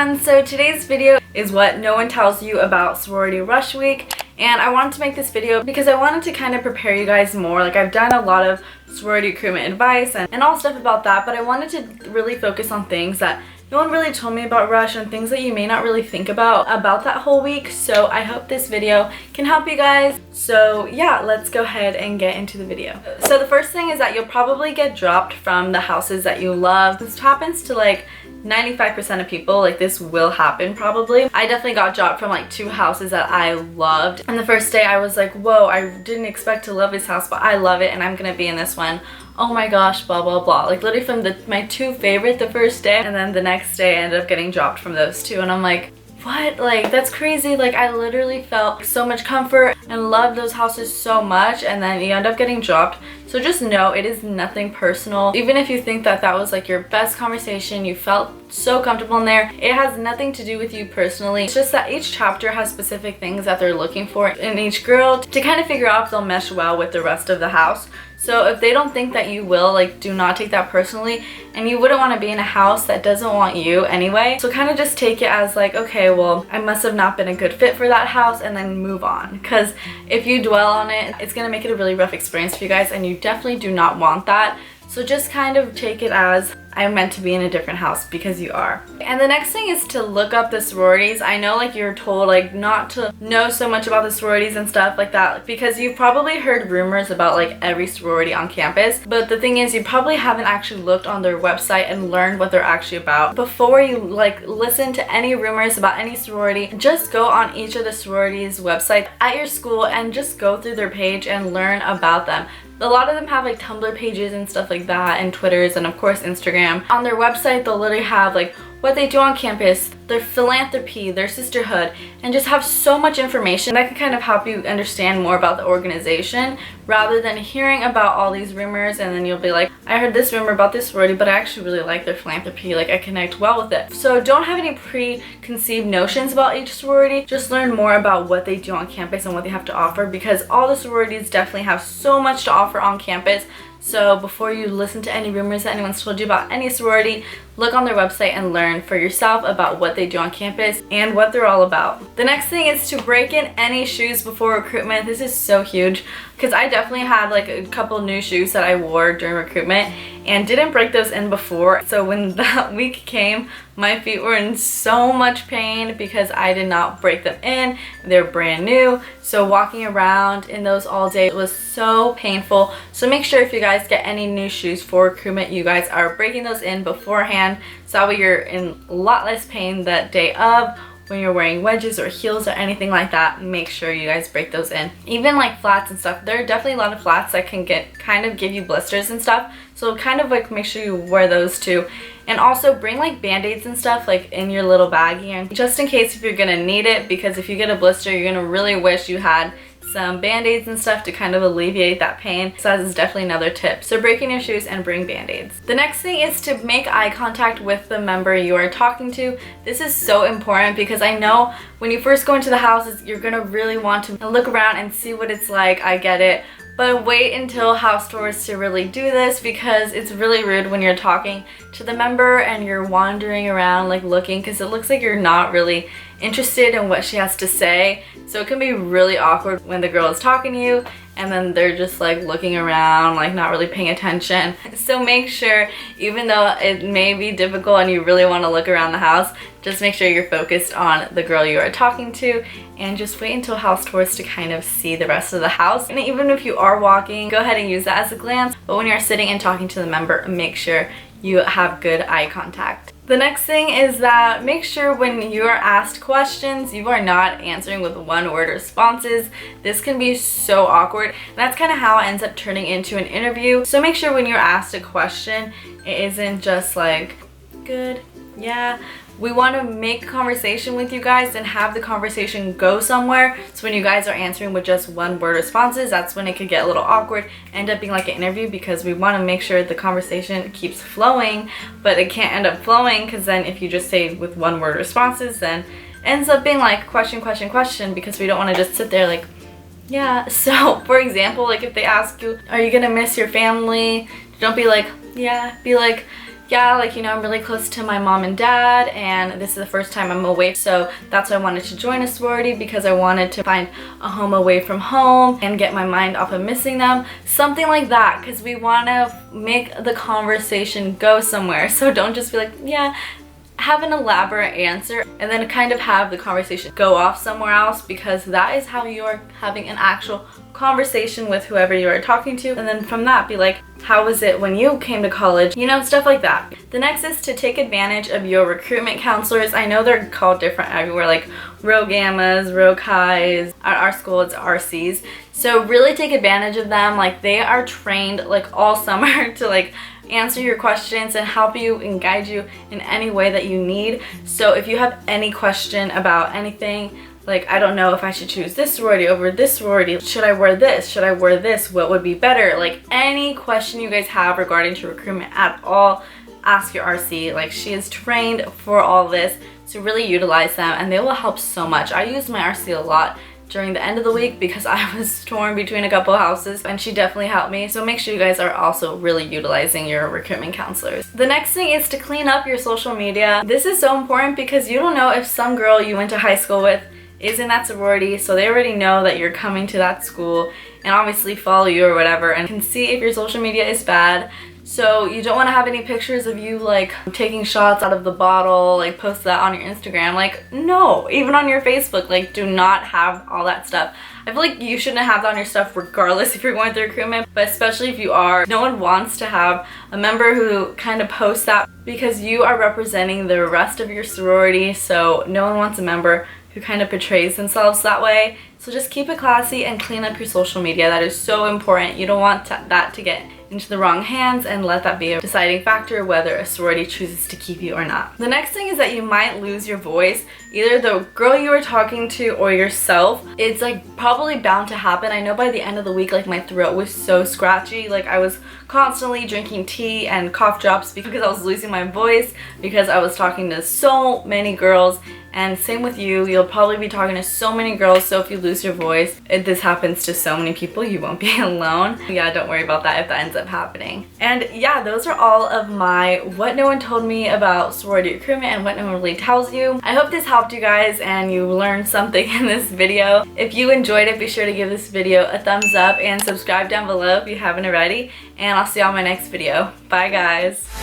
everyone, so today's video is what no one tells you about sorority rush week, and I wanted to make this video because I wanted to kind of prepare you guys more. Like, I've done a lot of sorority recruitment advice and all stuff about that, but I wanted to really focus on things that no one really told me about rush and things that you may not really think about that whole week. So I hope this video can help you guys. So yeah, let's go ahead and get into the video. So the first thing is that you'll probably get dropped from the houses that you love. This happens to like 95% of people. Like, this will happen probably. I definitely got dropped from like 2 houses that I loved, and the first day I was like, whoa, I didn't expect to love this house, but I love it and I'm gonna be in this one. Oh my gosh, blah blah blah. Like, literally from my 2 favorite the first day, and then the next day I ended up getting dropped from those 2, and I'm like, what? Like, that's crazy. Like, I literally felt so much comfort and loved those houses so much, and then you end up getting dropped. So just know it is nothing personal. Even if you think that that was like your best conversation, you felt so comfortable in there, it has nothing to do with you personally. It's just that each chapter has specific things that they're looking for in each girl to kind of figure out if they'll mesh well with the rest of the house. So if they don't think that you will, like, do not take that personally, and you wouldn't want to be in a house that doesn't want you anyway. So kind of just take it as like, okay, well, I must have not been a good fit for that house, and then move on. Because if you dwell on it, it's gonna make it a really rough experience for you guys, and you definitely do not want that. So just kind of take it as, I'm meant to be in a different house, because you are. And the next thing is to look up the sororities. I know, like, you're told like not to know so much about the sororities and stuff like that, because you've probably heard rumors about like every sorority on campus, but the thing is, you probably haven't actually looked on their website and learned what they're actually about. Before you like listen to any rumors about any sorority, just go on each of the sororities' websites at your school and just go through their page and learn about them. A lot of them have like Tumblr pages and stuff like that, and Twitters, and of course Instagram. On their website, they'll literally have like what they do on campus, their philanthropy, their sisterhood, and just have so much information that can kind of help you understand more about the organization, rather than hearing about all these rumors and then you'll be like, I heard this rumor about this sorority, but I actually really like their philanthropy, like I connect well with it. So don't have any preconceived notions about each sorority, just learn more about what they do on campus and what they have to offer, because all the sororities definitely have so much to offer on campus. So before you listen to any rumors that anyone's told you about any sorority, look on their website and learn for yourself about what they do on campus and what they're all about. The next thing is to break in any shoes before recruitment. This is so huge, because I definitely had like a couple new shoes that I wore during recruitment and didn't break those in before. So when that week came, my feet were in so much pain because I did not break them in. They're brand new, so walking around in those all day was so painful. So make sure if you guys get any new shoes for recruitment, you guys are breaking those in beforehand, so that way you're in a lot less pain that day of. When you're wearing wedges or heels or anything like that, make sure you guys break those in. Even like flats and stuff, there are definitely a lot of flats that can kind of give you blisters and stuff, so kind of like make sure you wear those too. And also bring like band-aids and stuff like in your little baggie, and just in case if you're gonna need it, because if you get a blister, you're gonna really wish you had some band-aids and stuff to kind of alleviate that pain. So that is definitely another tip. So break in your shoes and bring band-aids. The next thing is to make eye contact with the member you are talking to. This is so important, because I know when you first go into the houses, you're gonna really want to look around and see what it's like. I get it. But wait until house tours to really do this, because it's really rude when you're talking to the member and you're wandering around like looking, because it looks like you're not really interested in what she has to say. So it can be really awkward when the girl is talking to you and then they're just like looking around, like not really paying attention. So make sure, even though it may be difficult and you really want to look around the house, just make sure you're focused on the girl you are talking to, and just wait until house tours to kind of see the rest of the house. And even if you are walking, go ahead and use that as a glance, but when you're sitting and talking to the member, make sure you have good eye contact. The next thing is that make sure when you are asked questions, you are not answering with one-word responses. This can be so awkward, and that's kind of how it ends up turning into an interview. So make sure when you're asked a question, it isn't just like, good, yeah. We want to make a conversation with you guys and have the conversation go somewhere. So when you guys are answering with just one-word responses, that's when it could get a little awkward, end up being like an interview, because we want to make sure the conversation keeps flowing, but it can't end up flowing, because then if you just say with one-word responses, then it ends up being like question, question, question, because we don't want to just sit there like, yeah. So for example, like if they ask you, are you gonna miss your family? Don't be like, yeah. Be like, yeah, like, you know, I'm really close to my mom and dad, and this is the first time I'm away, so that's why I wanted to join a sorority, because I wanted to find a home away from home and get my mind off of missing them. Something like that, because we want to make the conversation go somewhere. So don't just be like, yeah, have an elaborate answer and then kind of have the conversation go off somewhere else, because that is how you're having an actual conversation with whoever you are talking to. And then from that, be like, how was it when you came to college? You know, stuff like that. The next is to take advantage of your recruitment counselors. I know they're called different everywhere, like Rho Gammas, Rho Chis. At our school, it's RCs. So really take advantage of them. Like, they are trained like all summer to like answer your questions and help you and guide you in any way that you need. So if you have any question about anything, like, I don't know if I should choose this sorority over this sorority, should I wear this, should I wear this, what would be better, like any question you guys have regarding to recruitment at all, ask your RC. Like, she is trained for all this, so really utilize them and they will help so much. I use my RC a lot during the end of the week because I was torn between a couple houses, and she definitely helped me. So make sure you guys are also really utilizing your recruitment counselors. The next thing is to clean up your social media. This is so important because you don't know if some girl you went to high school with is in that sorority, so they already know that you're coming to that school and obviously follow you or whatever and can see if your social media is bad. So you don't want to have any pictures of you like taking shots out of the bottle, like post that on your Instagram. Like, no, even on your Facebook, like, do not have all that stuff. I feel like you shouldn't have that on your stuff regardless if you're going through recruitment, but especially if you are. No one wants to have a member who kind of posts that, because you are representing the rest of your sorority, so no one wants a member who kind of portrays themselves that way. So just keep it classy and clean up your social media. That is so important. You don't want that to get into the wrong hands and let that be a deciding factor whether a sorority chooses to keep you or not. The next thing is that you might lose your voice, either the girl you were talking to or yourself. It's like probably bound to happen. I know by the end of the week, like, my throat was so scratchy. Like, I was constantly drinking tea and cough drops because I was losing my voice, because I was talking to so many girls. And same with you, you'll probably be talking to so many girls, so if you lose your voice, this happens to so many people, you won't be alone. Yeah, don't worry about that if that ends up happening. And yeah, those are all of my what no one told me about sorority recruitment and what no one really tells you. I hope this helped you guys and you learned something in this video. If you enjoyed it, be sure to give this video a thumbs up and subscribe down below if you haven't already. And I'll see you on my next video. Bye guys.